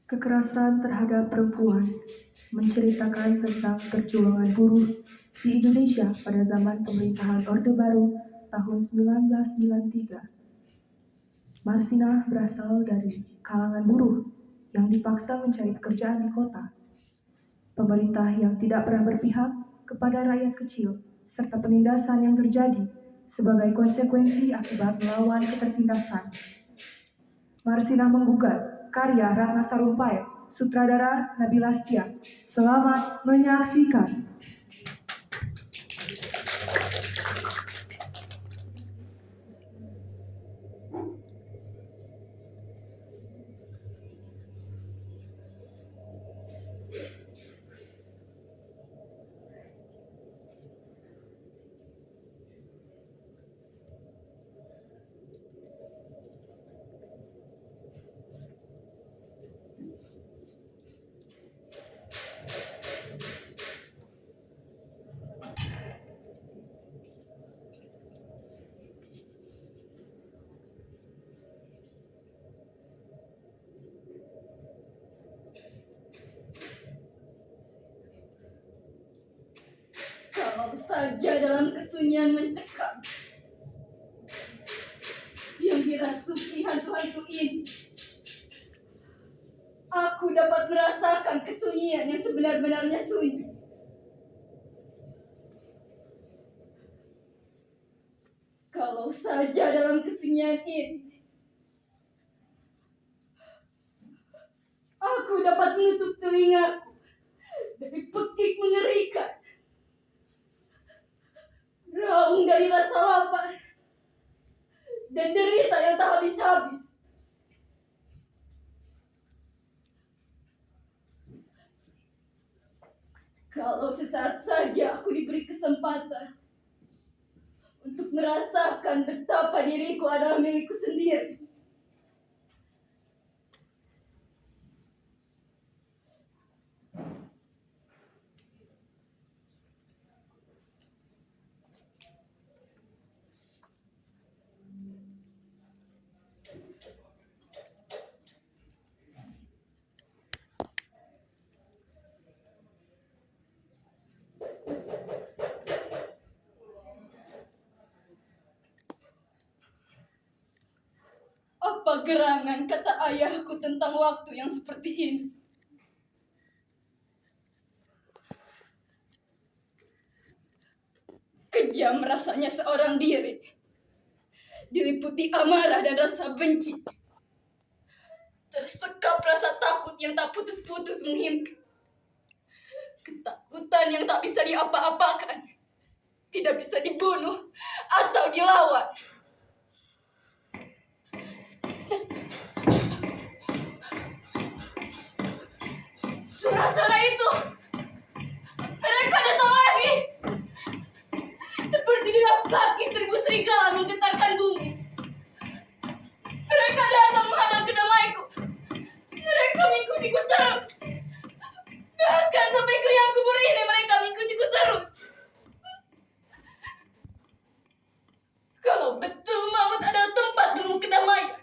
Kekerasan terhadap perempuan menceritakan tentang perjuangan buruh di Indonesia pada zaman pemerintahan Orde Baru tahun 1993. Marsinah berasal dari kalangan buruh yang dipaksa mencari pekerjaan di kota. Pemerintah yang tidak pernah berpihak kepada rakyat kecil serta penindasan yang terjadi sebagai konsekuensi akibat melawan ketertindasan. Marsinah menggugat karya Ratna Sarumpait, sutradara Nabila Astia. Selamat menyaksikan. Kalau saja dalam kesunyian mencekam yang dirasuki hantu-hantu ini, aku dapat merasakan kesunyian yang sebenar-benarnya sunyi. Kalau saja dalam kesunyian ini, aku dapat menutup telingaku dari pekik mengerikan, raung dari rasa lapar, dan derita yang tak habis-habis. Kalau sesaat saja aku diberi kesempatan untuk merasakan betapa diriku adalah milikku sendiri, apa gerangan kata ayahku tentang waktu yang seperti ini? Kejam rasanya seorang diri, diliputi amarah dan rasa benci, tersekap rasa takut yang tak putus-putus menghimpit, ketakutan yang tak bisa diapa-apakan, tidak bisa dibunuh atau dilawan. Suara-suara itu, mereka datang lagi, seperti derap kaki 1000 serigala menggetarkan bumi. Mereka datang menghadap ke damaiku. Mereka mengikutiku terus. Bahkan sampai ke liang kubur ini mereka mengikutiku terus. Kalau betul maut adalah tempat nemu kedamaian,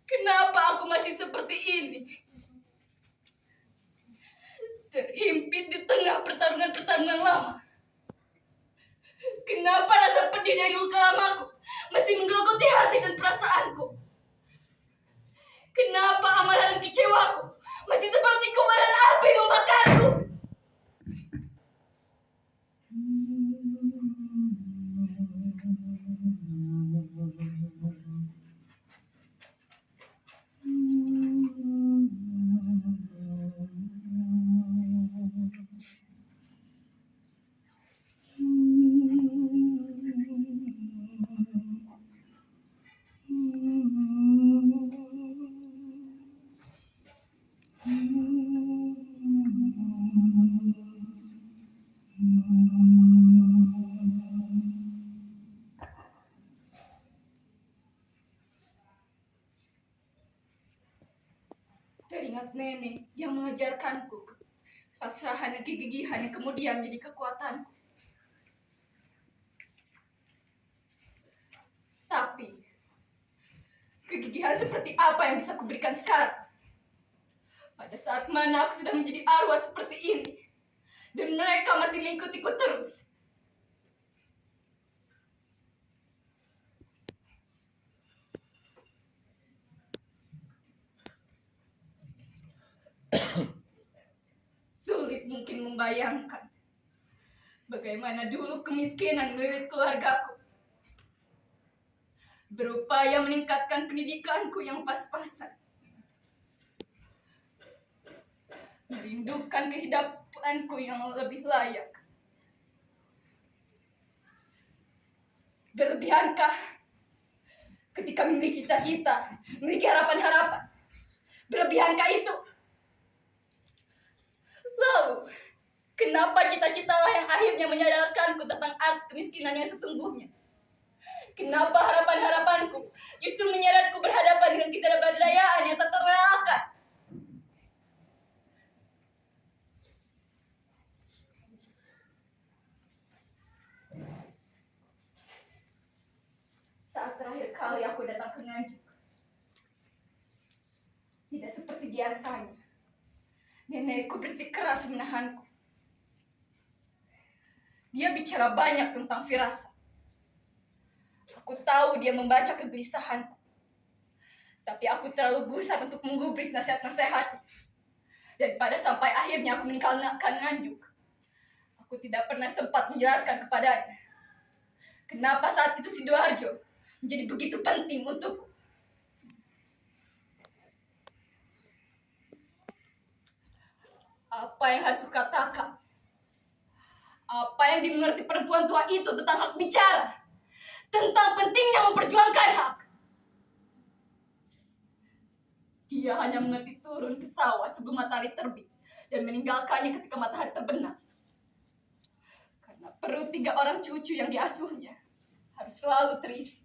kenapa aku masih seperti ini? Terhimpit di tengah pertarungan-pertarungan lama. Kenapa rasa pedih dari luka lamaku masih menggerogoti hati dan perasaanku? Kenapa amarah dan kecewaku masih seperti kobaran api membakarku? nenek yang mengajarkanku pasrahan dan kegigihan yang kemudian menjadi kekuatanku. Tapi kegigihan seperti apa yang bisa kuberikan sekarang? Pada saat mana aku sudah menjadi arwah seperti ini dan mereka masih mengikutiku terus. Sulit mungkin membayangkan bagaimana dulu kemiskinan melilit keluargaku. Berupaya meningkatkan pendidikanku yang pas-pasan. Merindukan kehidupanku yang lebih layak. Berlebihankah ketika memiliki cita-cita, memiliki harapan-harapan? Berlebihankah itu? Lalu, kenapa cita-citalah yang akhirnya menyadarkanku tentang arti kemiskinan yang sesungguhnya? Kenapa harapan-harapanku justru menyeretku berhadapan dengan ketidakberdayaan yang tak terelakkan? Saat terakhir kali aku datang ke Nganjuk, tidak seperti biasanya. Nenekku bersikeras menahanku. Dia bicara banyak tentang firasat. Aku tahu dia membaca kegelisahanku. Tapi aku terlalu gusar untuk menggubris nasihat-nasihatnya. Daripada sampai akhirnya aku meninggalkan Nganjuk, aku tidak pernah sempat menjelaskan kepadanya kenapa saat itu Sidoarjo menjadi begitu penting untukku. Apa yang harus kukatakan? Apa yang dimengerti perempuan tua itu tentang hak bicara? Tentang pentingnya memperjuangkan hak? Dia hanya mengerti turun ke sawah sebelum matahari terbit dan meninggalkannya ketika matahari terbenam. Karena perut 3 orang cucu yang diasuhnya harus selalu terisi.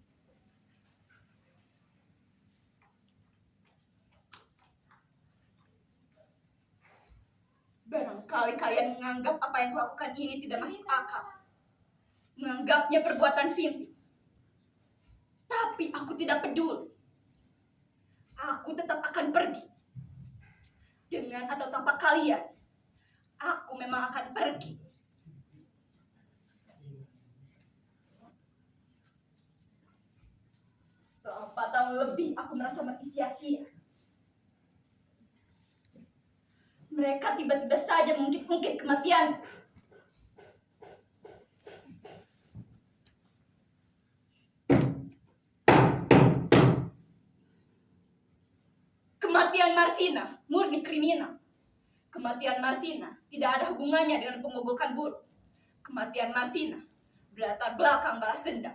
Barangkali kalian menganggap apa yang kulakukan ini tidak masuk akal. Menganggapnya perbuatan sinting. Tapi aku tidak peduli. Aku tetap akan pergi. Dengan atau tanpa kalian, aku memang akan pergi. Setelah 4 tahun lebih, aku merasa mati sia-sia. Mereka tiba-tiba saja mengungkit-ungkit kematian. Kematian Marsina murni kriminal. Kematian Marsina tidak ada hubungannya dengan pemogokan buruh. Kematian Marsina berlatar belakang balas dendam.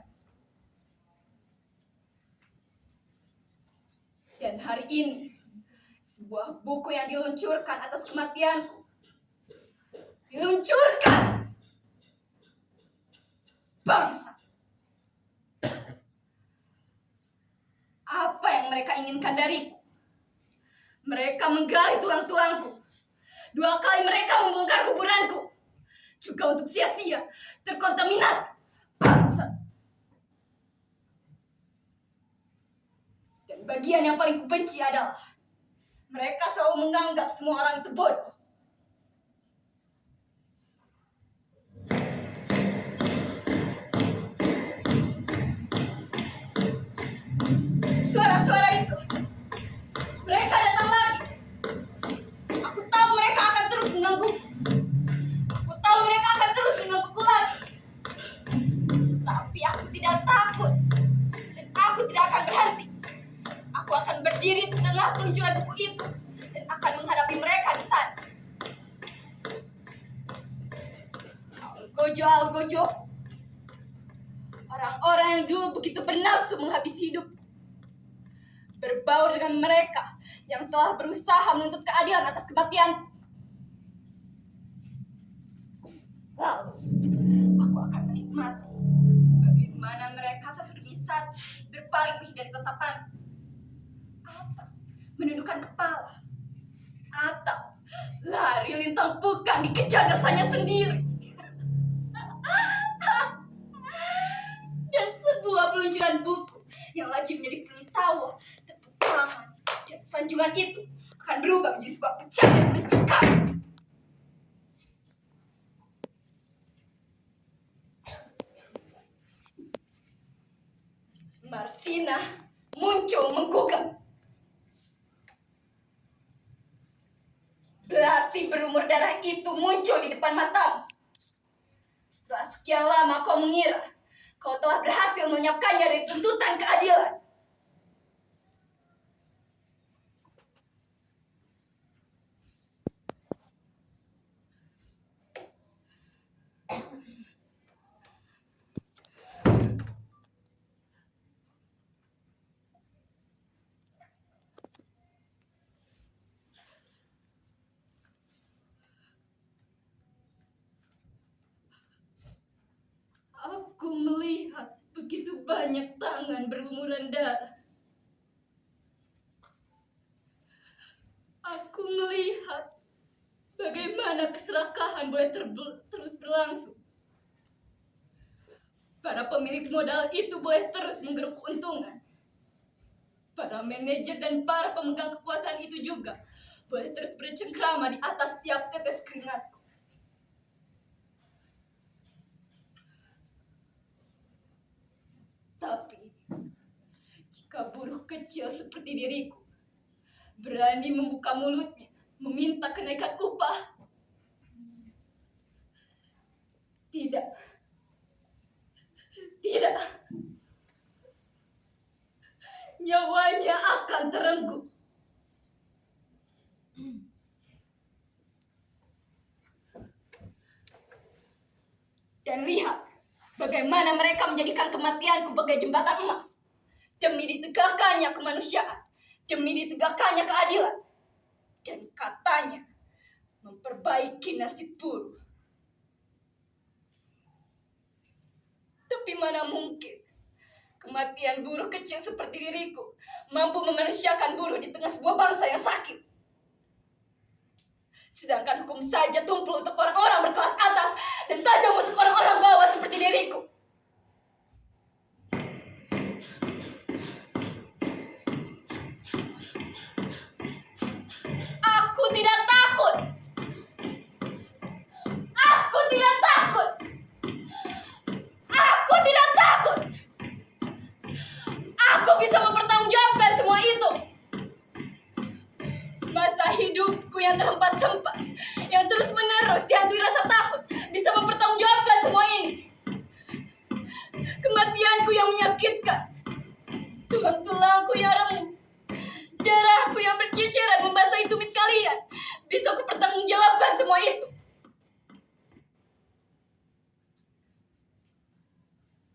Dan hari ini, sebuah buku yang diluncurkan atas kematianku. Diluncurkan! Bangsa! Apa yang mereka inginkan dariku? Mereka menggali tulang-tulangku. 2 kali mereka membongkar kuburanku. Juga untuk sia-sia, terkontaminasi. Bangsa! Dan bagian yang paling kubenci adalah mereka selalu menganggap semua orang itu bodoh. Suara-suara itu, mereka datang lagi. Aku tahu mereka akan terus mengganggu. Aku tahu mereka akan terus menggangguku lagi. Tapi aku tidak takut. Dan aku tidak akan berhenti. Aku akan berdiri di tengah peluncuran buku itu dan akan menghadapi mereka di sana. Algojo, orang-orang yang dulu begitu bernafsu menghabisi hidup, berbaur dengan mereka yang telah berusaha menuntut keadilan atas kematianku. Lalu, aku akan menikmati bagaimana mereka satu demi satu berpaling dari tatapan. Apa? Menundukkan kepala. Lari lintang pekan dikejar desanya sendiri. Dan sebuah peluncuran buku yang lagi menjadi penuh tawa, tepuk tangan, dan sanjungan itu akan berubah menjadi sebuah pecahan yang mencekam. Marsina muncul menggugah. Belati berlumur darah itu muncul di depan matamu. Setelah sekian lama kau mengira kau telah berhasil menyiapkannya dari tuntutan keadilan. Aku melihat begitu banyak tangan berlumuran darah. Aku melihat bagaimana keserakahan boleh terus berlangsung. Para pemilik modal itu boleh terus menggeruk keuntungan. Para manajer dan para pemegang kekuasaan itu juga boleh terus bercengkrama di atas tiap tetes keringatku. Tapi, jika buruh kecil seperti diriku berani membuka mulutnya, meminta kenaikan upah, tidak, nyawanya akan terenggut. Dan lihat bagaimana mereka menjadikan kematianku bagai jembatan emas demi ditegakkannya kemanusiaan, demi ditegakkannya keadilan, dan katanya memperbaiki nasib buruh. Tapi mana mungkin kematian buruh kecil seperti diriku mampu memanusiakan buruh di tengah sebuah bangsa yang sakit. Sedangkan hukum saja tumpul untuk orang-orang berkelas atas dan tajam untuk orang-orang bawah seperti diriku. Aku tidak takut. Aku tidak takut. Aku tidak takut. Aku bisa mempertanggungjawabkan semua itu. Masa hidupku yang terhempas-hempas, yang terus-menerus dihantui rasa takut, bisa mempertanggungjawabkan semua ini. Kematianku yang menyakitkan, tulang-tulangku yang remuk, darahku yang berceceran membasahi tumit kalian, bisa kupertanggungjawabkan semua itu.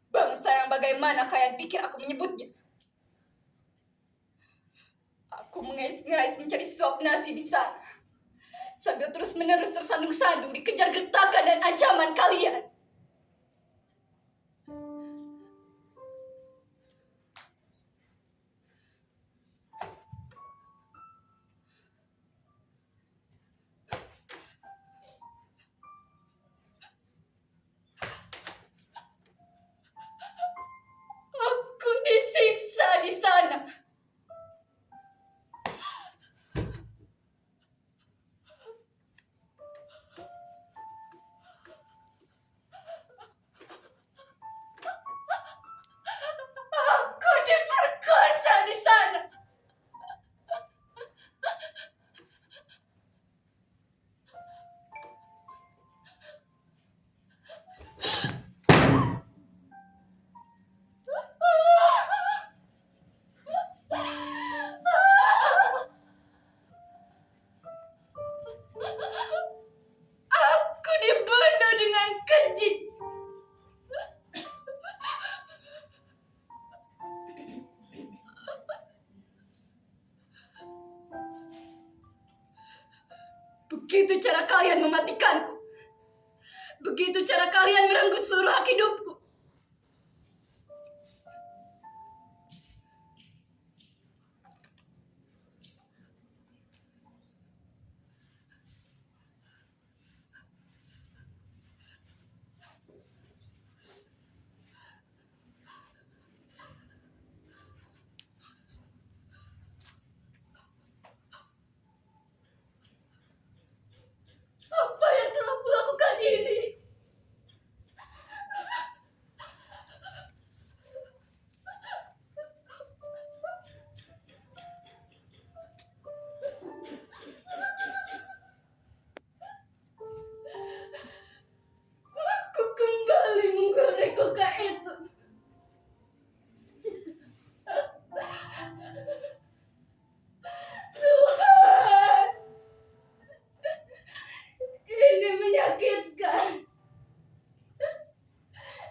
Bangsa yang bagaimana kalian pikir aku menyebutnya? Aku mengais-ngais mencari suap nasi di sana, sambil terus-menerus tersandung-sandung dikejar gertakan dan ancaman kalian. Aku disiksa di sana. Aku diperkosa di sana. Aku dibunuh dengan keji. Begitu cara kalian mematikanku. Begitu cara kalian merenggut seluruh hak hidupku.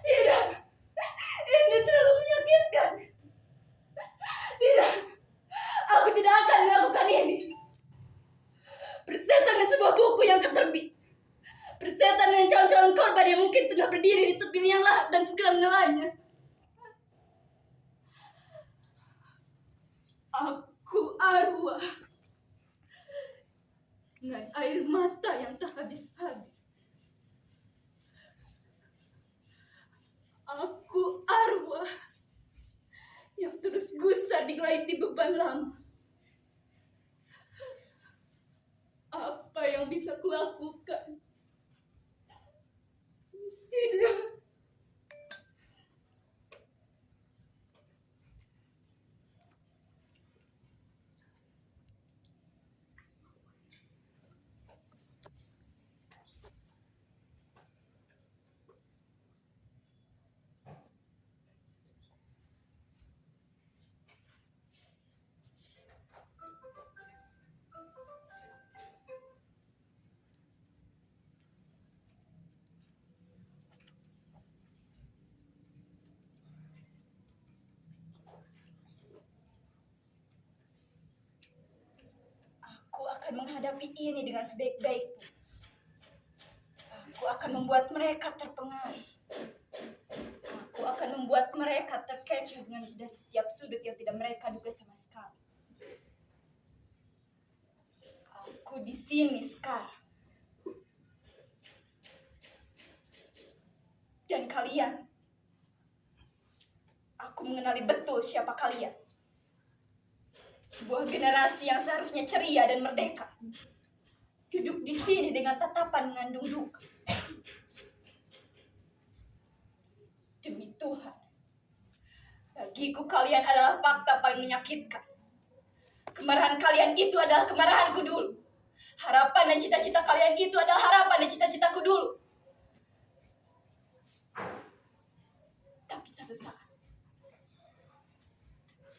Tidak. Ini terlalu menyakitkan. Tidak. Aku tidak akan melakukan ini. Persetan dengan sebuah buku yang keterbit. Persetan dengan calon-calon korban yang mungkin tengah berdiri di tepi yang lahat dan segera menelannya. Aku arwah dengan air mata yang tak habis-habis. Aku arwah yang terus gusar digelaiti beban lama. Apa yang bisa kulakukan? Tidak. Aku akan menghadapi ini dengan sebaik-baiknya. Aku akan membuat mereka terpengaruh. Aku akan membuat mereka terkecoh dari setiap sudut yang tidak mereka duga sama sekali. Aku di sini sekarang. Dan kalian, aku mengenali betul siapa kalian. Sebuah generasi yang seharusnya ceria dan merdeka. Duduk di sini dengan tatapan mengandung duka. Demi Tuhan, bagiku kalian adalah fakta paling menyakitkan. Kemarahan kalian itu adalah kemarahanku dulu. Harapan dan cita-cita kalian itu adalah harapan dan cita-citaku dulu. Tapi satu saat,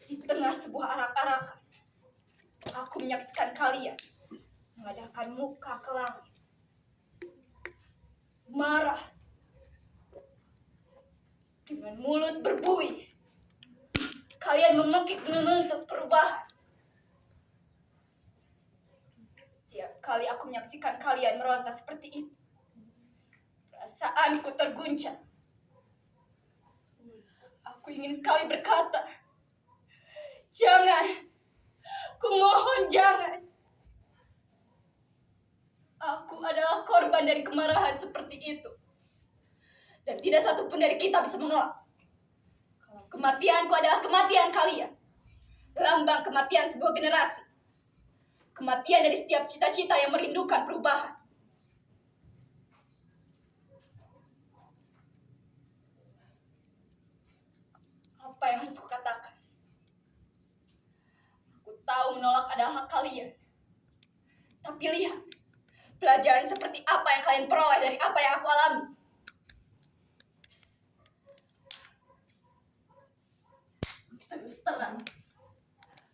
di tengah sebuah arak-arakan, aku menyaksikan kalian mengadakan muka ke langit, marah, dengan mulut berbuih. Kalian memekik menuntut perubahan. Setiap kali aku menyaksikan kalian meronta seperti itu, perasaanku terguncang. Aku ingin sekali berkata, jangan, kumohon jangan. Aku adalah korban dari kemarahan seperti itu. Dan tidak satu pun dari kita bisa mengelak. Kalau kematianku adalah kematian kalian. Lambang kematian sebuah generasi. Kematian dari setiap cita-cita yang merindukan perubahan. Apa yang harus kukatakan? Aku tahu menolak adalah hak kalian. Tapi lihat, pelajaran seperti apa yang kalian peroleh dari apa yang aku alami. Terus terang,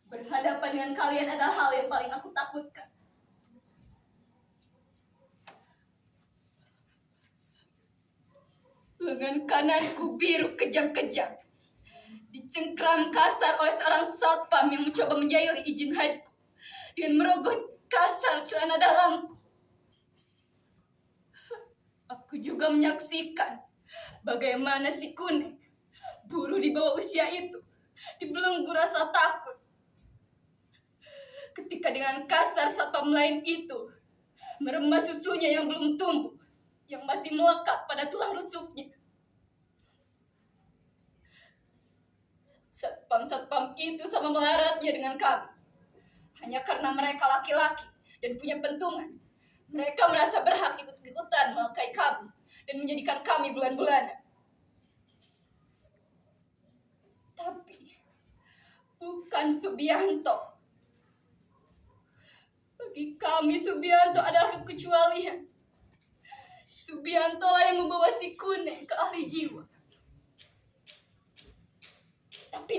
berhadapan dengan kalian adalah hal yang paling aku takutkan. Lengan kananku biru kejam-kejam, dicengkram kasar oleh seorang satpam yang mencoba menjahili izin haidku dengan merogoh kasar celana dalamku. Aku juga menyaksikan bagaimana si kuning, buruh di bawah usia itu, dibelenggu rasa takut. Ketika dengan kasar satpam lain itu meremas susunya yang belum tumbuh, yang masih melekat pada tulang rusuknya. Satpam-satpam itu sama melaratnya dengan kami. Hanya karena mereka laki-laki dan punya pentungan, mereka merasa berhak ikut-ikutan melukai kami dan menjadikan kami bulan-bulanan. Tapi bukan Subianto. Bagi kami Subianto adalah kekecualian. Subianto lah yang membawa si kuning ke ahli jiwa. Tapi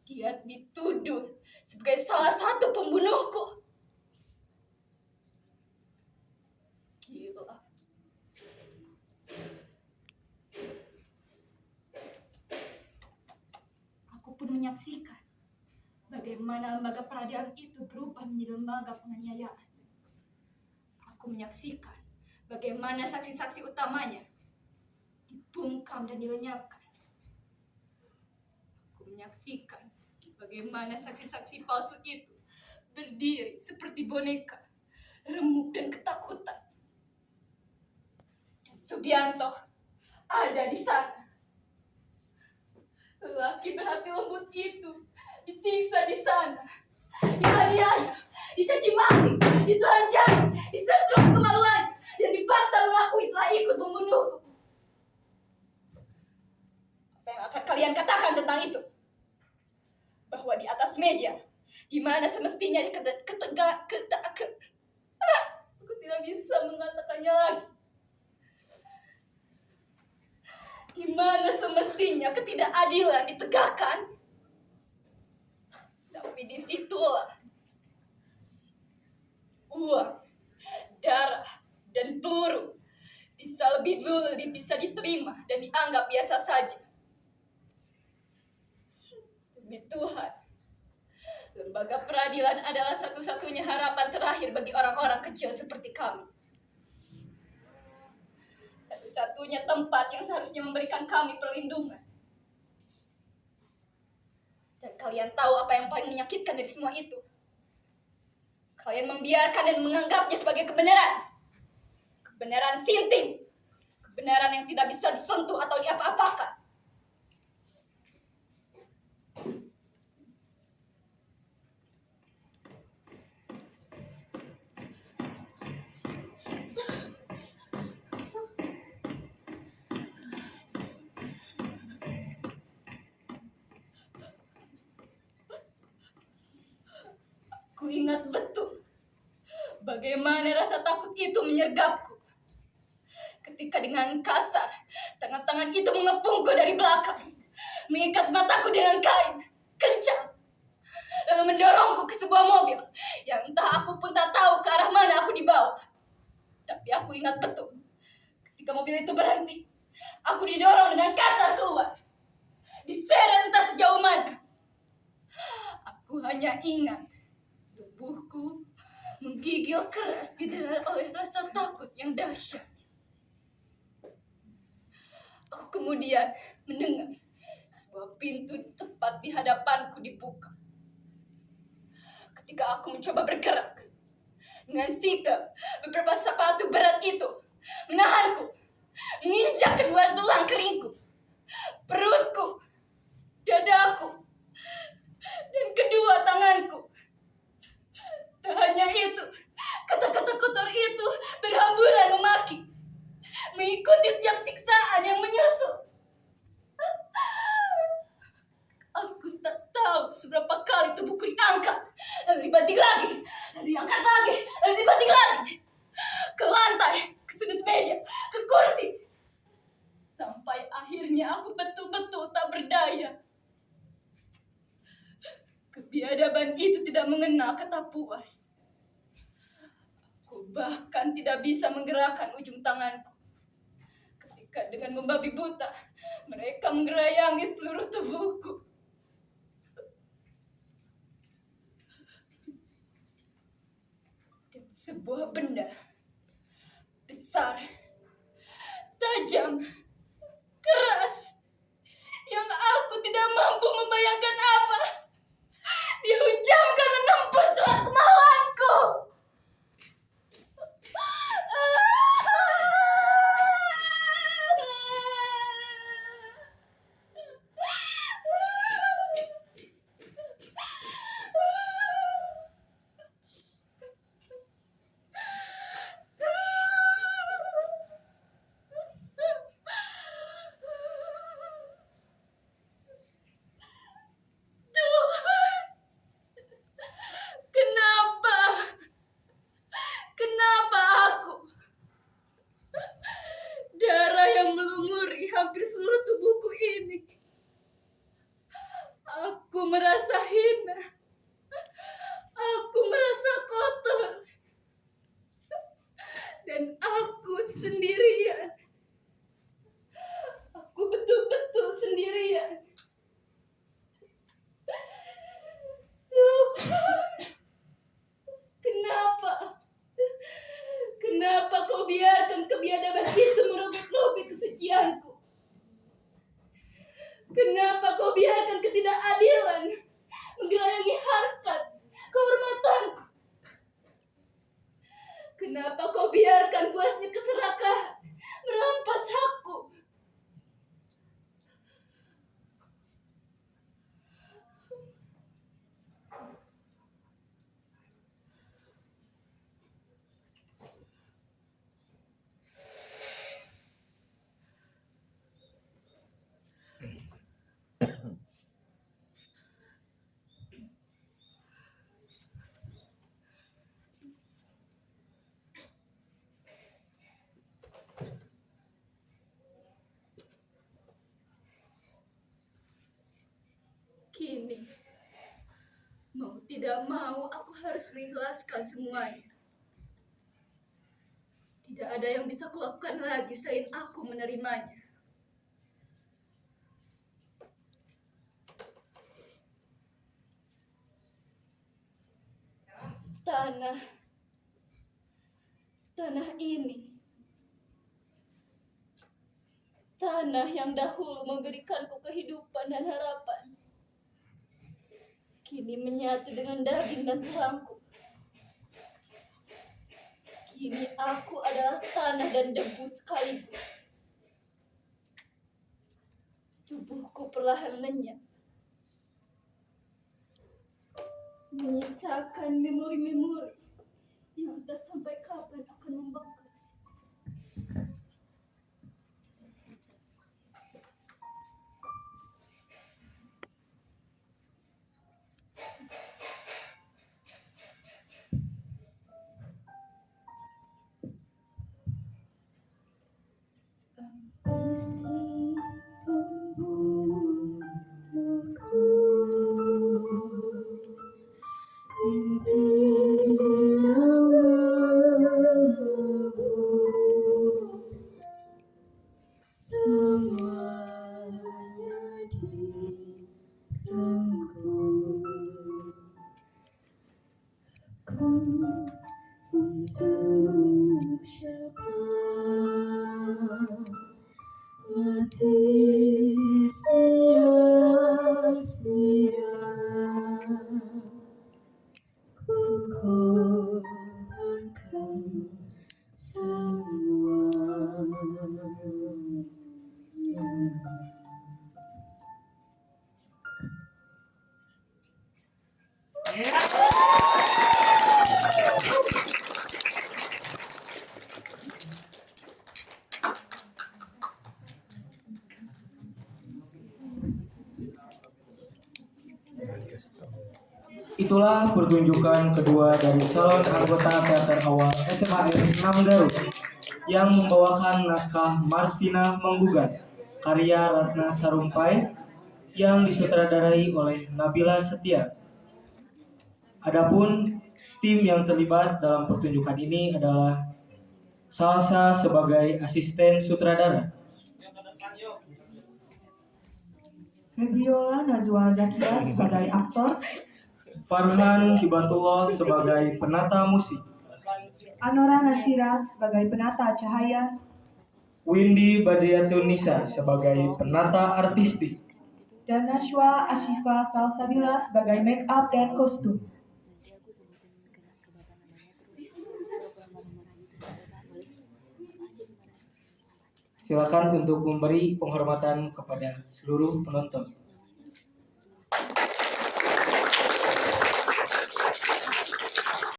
dia dituduh sebagai salah satu pembunuhku. Gila, menyaksikan bagaimana lembaga peradilan itu berubah menjadi lembaga penganiayaan. Aku menyaksikan bagaimana saksi-saksi utamanya dibungkam dan dilenyapkan. Aku menyaksikan bagaimana saksi-saksi palsu itu berdiri seperti boneka, remuk dan ketakutan. Dan Subianto ada di sana. Lelaki berhati lembut itu disiksa di sana, dianiaya, dicaci maki, ditelanjangi, disetrum kemaluannya, dan dipaksa mengakui telah ikut membunuhku. Apa yang akan kalian katakan tentang itu? Bahwa di atas meja, di mana semestinya aku tidak bisa mengatakannya lagi. Di mana semestinya ketidakadilan ditegakkan, tapi disitulah uang, darah, dan peluru bisa lebih dulu bisa diterima dan dianggap biasa saja. Demi Tuhan, lembaga peradilan adalah satu-satunya harapan terakhir bagi orang-orang kecil seperti kami. Satu-satunya tempat yang seharusnya memberikan kami perlindungan. Dan kalian tahu apa yang paling menyakitkan dari semua itu? Kalian membiarkan dan menganggapnya sebagai kebenaran. Kebenaran sinting. Kebenaran yang tidak bisa disentuh atau diapa-apakan. Aku ingat betul bagaimana rasa takut itu menyergapku. Ketika dengan kasar, tangan-tangan itu mengepungku dari belakang, mengikat mataku dengan kain, kencang, lalu mendorongku ke sebuah mobil yang entah aku pun tak tahu ke arah mana aku dibawa. Tapi aku ingat betul, ketika mobil itu berhenti, aku didorong dengan kasar keluar, diseret entah sejauh mana. Aku hanya ingat tubuhku menggigil keras didera oleh rasa takut yang dahsyat. Aku kemudian mendengar sebuah pintu tepat di hadapanku dibuka. Ketika aku mencoba bergerak, dengan sigap beberapa sepatu berat itu menahanku, menginjak kedua tulang keringku, perutku, dadaku, dan kedua tanganku. Tak hanya itu, kata-kata kotor itu berhamburan memaki, mengikuti setiap siksaan yang menyusul. Aku tak tahu seberapa kali tubuhku diangkat, lalu dibanting lagi, lalu diangkat lagi, lalu dibanting lagi, ke lantai, ke sudut meja, ke kursi, sampai akhirnya aku betul-betul tak berdaya. Kebiadaban itu tidak mengenal kata puas. Aku bahkan tidak bisa menggerakkan ujung tanganku. Ketika dengan membabi buta, mereka menggerayangi seluruh tubuhku. Dan sebuah benda besar, tajam, keras, yang aku tidak mampu membayangkan apa, dihujamkan menembus tulang kemaluanku. Kenapa aku? Darah yang melumuri hampir seluruh tubuhku ini. Aku merasa hina. Aku merasa kotor. Dan aku sendirian. Aku betul-betul sendirian. Kenapa kau biarkan ketidakadilan menggelayangi harkat kehormatanku? Kenapa kau biarkan puasnya keserakahan merampas hakku? Kini, mau tidak mau aku harus mengikhlaskan semuanya. Tidak ada yang bisa kulakukan lagi selain aku menerimanya. Tanah ini, tanah yang dahulu memberikanku kehidupan dan harapan, kini menyatu dengan daging dan tulangku. Kini aku adalah tanah dan debu sekaligus. Tubuhku perlahan lenyap, menyisakan memori-memori yang entah sampai kapan akan membekas. Isi pembuluku, mimpi yang melebu, semuanya direnggut. Untuk siapa mati sia-sia, ku korbankan semuanya. Itulah pertunjukan kedua dari calon anggota teater awal SMAN 6 Garut yang membawakan naskah Marsina Menggugat karya Ratna Sarumpait yang disutradarai oleh Nabila Setia. Adapun tim yang terlibat dalam pertunjukan ini adalah Salsa sebagai asisten sutradara, Febriola Nazwa Zakia sebagai aktor, Farhan Hibatullah sebagai penata musik, Anora Nasira sebagai penata cahaya, Windy Badriatun Nisa sebagai penata artistik, dan Nashwa Ashifa Salsabila sebagai make up dan kostum. Silakan untuk memberi penghormatan kepada seluruh penonton.